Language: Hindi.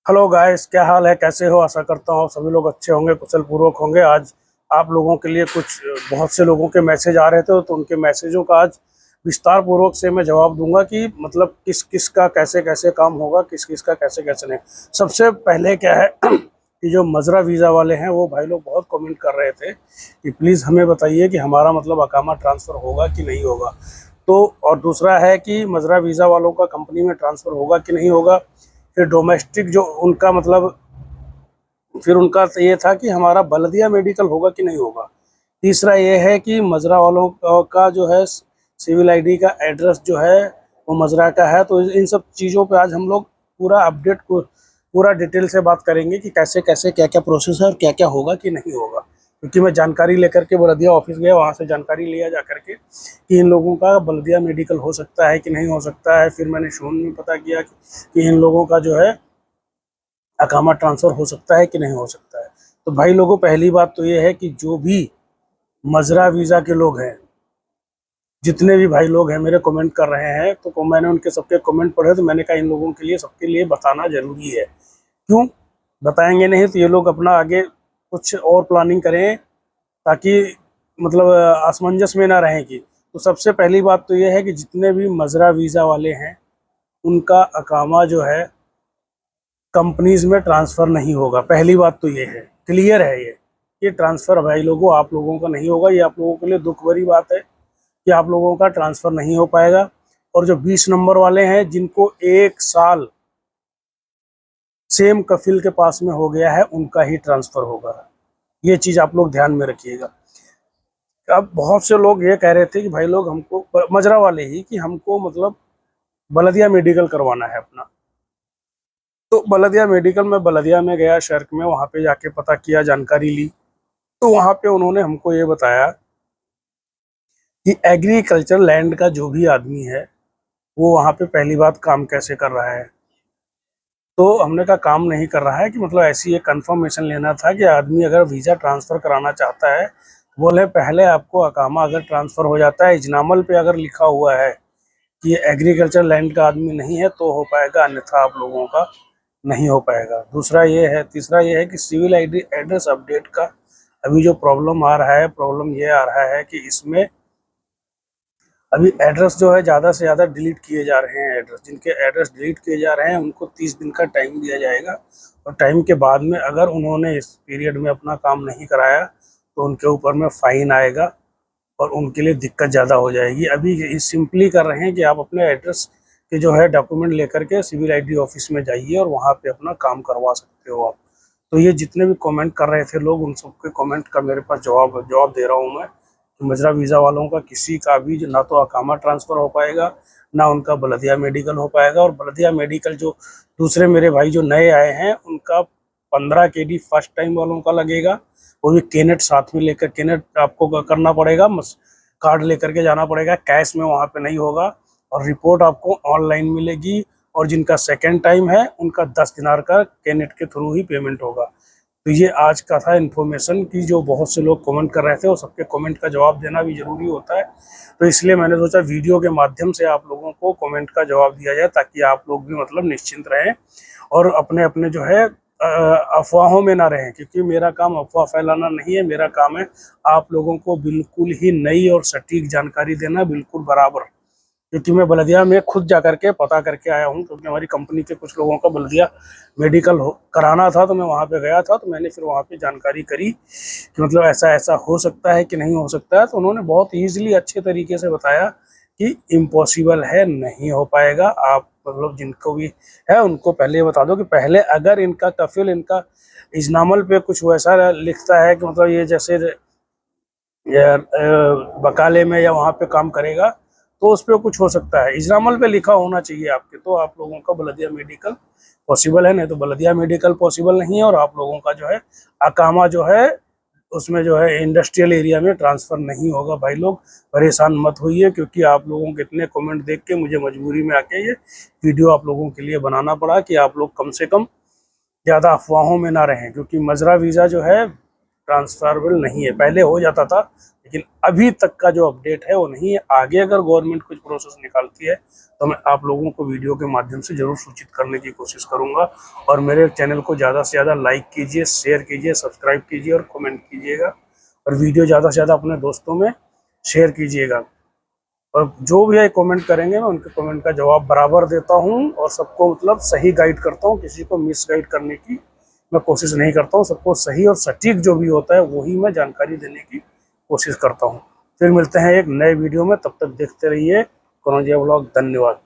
हेलो गाइस, क्या हाल है? कैसे हो? आशा करता हूँ सभी लोग अच्छे होंगे, कुशल पूर्वक होंगे। आज आप लोगों के लिए कुछ बहुत से लोगों के मैसेज आ रहे थे, तो उनके मैसेजों का आज विस्तार पूर्वक से मैं जवाब दूंगा कि मतलब किस किस का कैसे कैसे काम होगा, किस किस का कैसे कैसे नहीं। सबसे पहले क्या है कि जो मजरा वीज़ा वाले हैं वो भाई लोग बहुत कमेंट कर रहे थे कि प्लीज़ हमें बताइए कि हमारा मतलब अकामा ट्रांसफ़र होगा कि नहीं होगा। तो और दूसरा है कि मजरा वीज़ा वालों का कंपनी में ट्रांसफ़र होगा कि नहीं होगा। फिर डोमेस्टिक जो उनका मतलब फिर उनका तो ये था कि हमारा बल्दिया मेडिकल होगा कि नहीं होगा। तीसरा ये है कि मजरा वालों का जो है सिविल आईडी का एड्रेस जो है वो मजरा का है। तो इन सब चीज़ों पे आज हम लोग पूरा अपडेट को पूरा डिटेल से बात करेंगे कि कैसे कैसे क्या क्या प्रोसेस है और क्या क्या होगा कि नहीं होगा। क्योंकि मैं जानकारी लेकर के बल्दिया ऑफिस गया, वहाँ से जानकारी लिया जा करके कि इन लोगों का बल्दिया मेडिकल हो सकता है कि नहीं हो सकता है। फिर मैंने शोन में पता किया कि इन लोगों का जो है अकामा ट्रांसफ़र हो सकता है कि नहीं हो सकता है। तो भाई लोगों, पहली बात तो ये है कि जो भी मजरा वीज़ा के लोग हैं, जितने भी भाई लोग हैं मेरे कमेंट कर रहे हैं, तो मैंने उनके सबके कमेंट पढ़े, तो मैंने कहा इन लोगों के लिए सबके लिए बताना ज़रूरी है। क्यों बताएंगे नहीं तो ये लोग अपना आगे कुछ और प्लानिंग करें, ताकि मतलब असमंजस में ना रहें। कि तो सबसे पहली बात तो ये है कि जितने भी मजरा वीज़ा वाले हैं उनका अकामा जो है कंपनीज में ट्रांसफ़र नहीं होगा। पहली बात तो ये है, क्लियर है ये ट्रांसफ़र भाई लोगों आप लोगों का नहीं होगा। ये आप लोगों के लिए दुख भरी बात है कि आप लोगों का ट्रांसफ़र नहीं हो पाएगा। और जो 20 नंबर वाले हैं जिनको 1 साल सेम कफिल के पास में हो गया है, उनका ही ट्रांसफ़र होगा। ये चीज़ आप लोग ध्यान में रखिएगा। अब बहुत से लोग ये कह रहे थे कि भाई लोग हमको मजरा वाले ही कि हमको मतलब बलदिया मेडिकल करवाना है अपना। तो बलदिया मेडिकल में बलदिया में गया, शर्क में, वहाँ पे जाके पता किया, जानकारी ली। तो वहाँ पे उन्होंने हमको ये बताया कि एग्रीकल्चर लैंड का जो भी आदमी है वो वहाँ पे पहली बात काम कैसे कर रहा है। तो हमने कहा काम नहीं कर रहा है कि मतलब ऐसी एक कंफर्मेशन लेना था कि आदमी अगर वीज़ा ट्रांसफ़र कराना चाहता है, बोले पहले आपको अकामा अगर ट्रांसफ़र हो जाता है, इजनामल पे अगर लिखा हुआ है कि ये एग्रीकल्चर लैंड का आदमी नहीं है तो हो पाएगा, अन्यथा आप लोगों का नहीं हो पाएगा। दूसरा ये है, तीसरा ये है कि सिविल आईडी एड्रेस अपडेट का अभी जो प्रॉब्लम आ रहा है, प्रॉब्लम ये आ रहा है कि इसमें अभी एड्रेस जो है ज़्यादा से ज़्यादा डिलीट किए जा रहे हैं। एड्रेस जिनके एड्रेस डिलीट किए जा रहे हैं उनको 30 दिन का टाइम दिया जाएगा, और टाइम के बाद में अगर उन्होंने इस पीरियड में अपना काम नहीं कराया तो उनके ऊपर में फ़ाइन आएगा और उनके लिए दिक्कत ज़्यादा हो जाएगी। अभी ये सिंपली कर रहे हैं कि आप अपने एड्रेस के जो है डॉक्यूमेंट लेकर के सिविल आईडी ऑफिस में जाइए और वहाँ पे अपना काम करवा सकते हो आप। तो ये जितने भी कमेंट कर रहे थे लोग, उन सबके कमेंट का मेरे पास जवाब दे रहा हूँ मैं कि मजरा वीज़ा वालों का किसी का भी ना तो अकामा ट्रांसफ़र हो पाएगा, ना उनका बलदिया मेडिकल हो पाएगा। और बलदिया मेडिकल जो दूसरे मेरे भाई जो नए आए हैं उनका 15 KD फर्स्ट टाइम वालों का लगेगा, वो भी केनेट साथ में लेकर, केनेट आपको करना पड़ेगा, कार्ड लेकर के जाना पड़ेगा, कैश में वहाँ पे नहीं होगा। और रिपोर्ट आपको ऑनलाइन मिलेगी। और जिनका सेकेंड टाइम है उनका 10 दिनार का केनेट के थ्रू ही पेमेंट होगा। तो ये आज का था इन्फॉर्मेशन कि जो बहुत से लोग कमेंट कर रहे थे, वो सबके कमेंट का जवाब देना भी ज़रूरी होता है। तो इसलिए मैंने सोचा वीडियो के माध्यम से आप लोगों को कमेंट का जवाब दिया जाए, ताकि आप लोग भी मतलब निश्चिंत रहें और अपने अपने जो है अफवाहों में ना रहें। क्योंकि मेरा काम अफवाह फैलाना नहीं है, मेरा काम है आप लोगों को बिल्कुल ही नई और सटीक जानकारी देना, बिल्कुल बराबर। क्योंकि मैं बल्दिया में खुद जा करके पता करके आया हूँ, क्योंकि हमारी कंपनी के कुछ लोगों का बल्दिया मेडिकल कराना था, तो मैं वहाँ पे गया था। तो मैंने फिर वहाँ पे जानकारी करी कि मतलब ऐसा ऐसा हो सकता है कि नहीं हो सकता है। तो उन्होंने बहुत ईजिली अच्छे तरीके से बताया कि इम्पॉसिबल है, नहीं हो पाएगा। आप मतलब जिनको भी है उनको पहले ये बता दो कि पहले अगर इनका कफिल इनका इजनामल पे कुछ वैसा लिखता है कि मतलब ये जैसे बकाले में या वहाँ पे काम करेगा, तो उस पर कुछ हो सकता है। इजरामल पे लिखा होना चाहिए आपके, तो आप लोगों का बल्दिया मेडिकल पॉसिबल है। नहीं तो बल्दिया मेडिकल पॉसिबल नहीं है, और आप लोगों का जो है अकामा जो है उसमें जो है इंडस्ट्रियल एरिया में ट्रांसफ़र नहीं होगा। भाई लोग परेशान मत होइए, क्योंकि आप लोगों के इतने कमेंट देख के मुझे मजबूरी में आके ये वीडियो आप लोगों के लिए बनाना पड़ा कि आप लोग कम से कम ज़्यादा अफवाहों में ना रहें। क्योंकि मजरा वीज़ा जो है ट्रांसफरेबल नहीं है। पहले हो जाता था, लेकिन अभी तक का जो अपडेट है वो नहीं है। आगे अगर गवर्नमेंट कुछ प्रोसेस निकालती है तो मैं आप लोगों को वीडियो के माध्यम से जरूर सूचित करने की कोशिश करूंगा। और मेरे चैनल को ज़्यादा से ज़्यादा लाइक कीजिए, शेयर कीजिए, सब्सक्राइब कीजिए और कमेंट कीजिएगा, और वीडियो ज़्यादा से ज़्यादा अपने दोस्तों में शेयर कीजिएगा। और जो भी है कमेंट करेंगे मैं उनके कमेंट का जवाब बराबर देता हूँ, और सबको मतलब सही गाइड करता हूँ। किसी को मिस गाइड करने की मैं कोशिश नहीं करता हूँ। सबको सही और सटीक जो भी होता है वही मैं जानकारी देने की कोशिश करता हूँ। फिर मिलते हैं एक नए वीडियो में, तब तक देखते रहिए कनौजिया व्लॉग। धन्यवाद।